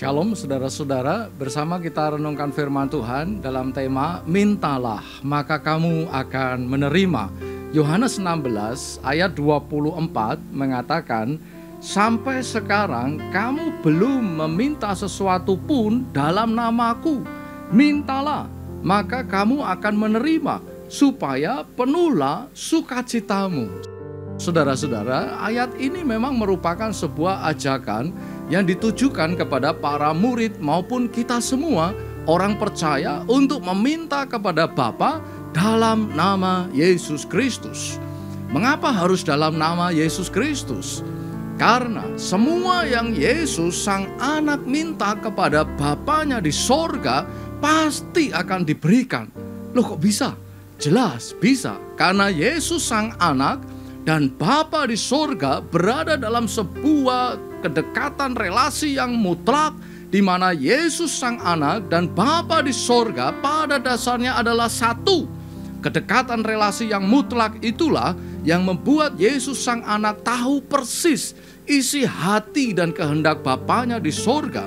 Shalom saudara-saudara, bersama kita renungkan firman Tuhan dalam tema Mintalah maka kamu akan menerima. Yohanes 16 ayat 24 mengatakan, sampai sekarang kamu belum meminta sesuatu pun dalam namaku. Mintalah maka kamu akan menerima, supaya penuhlah sukacitamu. Saudara-saudara, ayat ini memang merupakan sebuah ajakan yang ditujukan kepada para murid maupun kita semua orang percaya untuk meminta kepada Bapa dalam nama Yesus Kristus. Mengapa harus dalam nama Yesus Kristus? Karena semua yang Yesus Sang Anak minta kepada Bapanya di sorga pasti akan diberikan. Loh, kok bisa? Jelas bisa, karena Yesus Sang Anak dan Bapa di sorga berada dalam sebuah kedekatan relasi yang mutlak, di mana Yesus Sang Anak dan Bapa di sorga pada dasarnya adalah satu. Kedekatan relasi yang mutlak itulah yang membuat Yesus Sang Anak tahu persis isi hati dan kehendak Bapanya di sorga.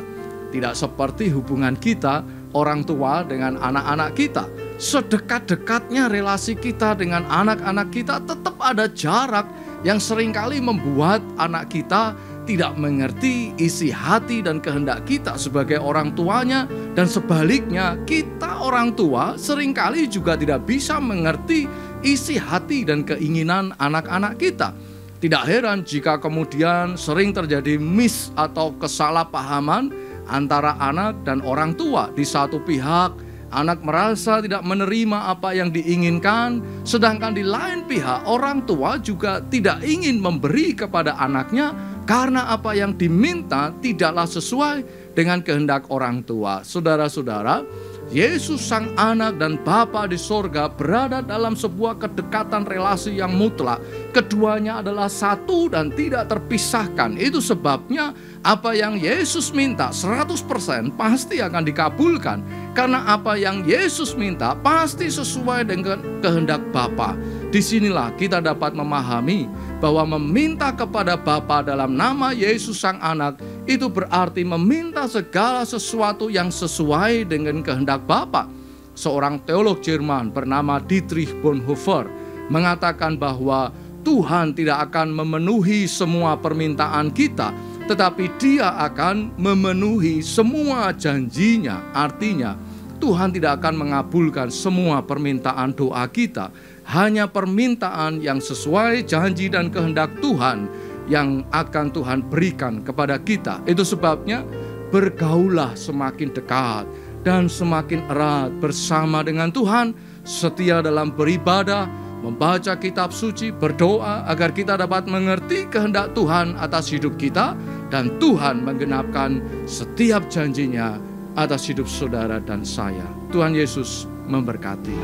Tidak seperti hubungan kita orang tua dengan anak-anak kita. Sedekat-dekatnya relasi kita dengan anak-anak kita, tetap ada jarak yang seringkali membuat anak kita tidak mengerti isi hati dan kehendak kita sebagai orang tuanya, dan sebaliknya kita orang tua seringkali juga tidak bisa mengerti isi hati dan keinginan anak-anak kita. Tidak heran jika kemudian sering terjadi miss atau kesalahpahaman antara anak dan orang tua. Di satu pihak anak merasa tidak menerima apa yang diinginkan, sedangkan di lain pihak orang tua juga tidak ingin memberi kepada anaknya karena apa yang diminta tidaklah sesuai dengan kehendak orang tua. Saudara-saudara, Yesus Sang Anak dan Bapa di sorga berada dalam sebuah kedekatan relasi yang mutlak. Keduanya adalah satu dan tidak terpisahkan. Itu sebabnya apa yang Yesus minta 100% pasti akan dikabulkan. Karena apa yang Yesus minta pasti sesuai dengan kehendak Bapa. Disinilah kita dapat memahami bahwa meminta kepada Bapa dalam nama Yesus Sang Anak itu berarti meminta segala sesuatu yang sesuai dengan kehendak Bapa. Seorang teolog Jerman bernama Dietrich Bonhoeffer mengatakan bahwa Tuhan tidak akan memenuhi semua permintaan kita, tetapi Dia akan memenuhi semua janjinya. Artinya, Tuhan tidak akan mengabulkan semua permintaan doa kita, hanya permintaan yang sesuai janji dan kehendak Tuhan yang akan Tuhan berikan kepada kita. Itu sebabnya bergaullah semakin dekat dan semakin erat bersama dengan Tuhan, setia dalam beribadah, membaca kitab suci, berdoa agar kita dapat mengerti kehendak Tuhan atas hidup kita, dan Tuhan menggenapkan setiap janjinya atas hidup saudara dan saya. Tuhan Yesus memberkati.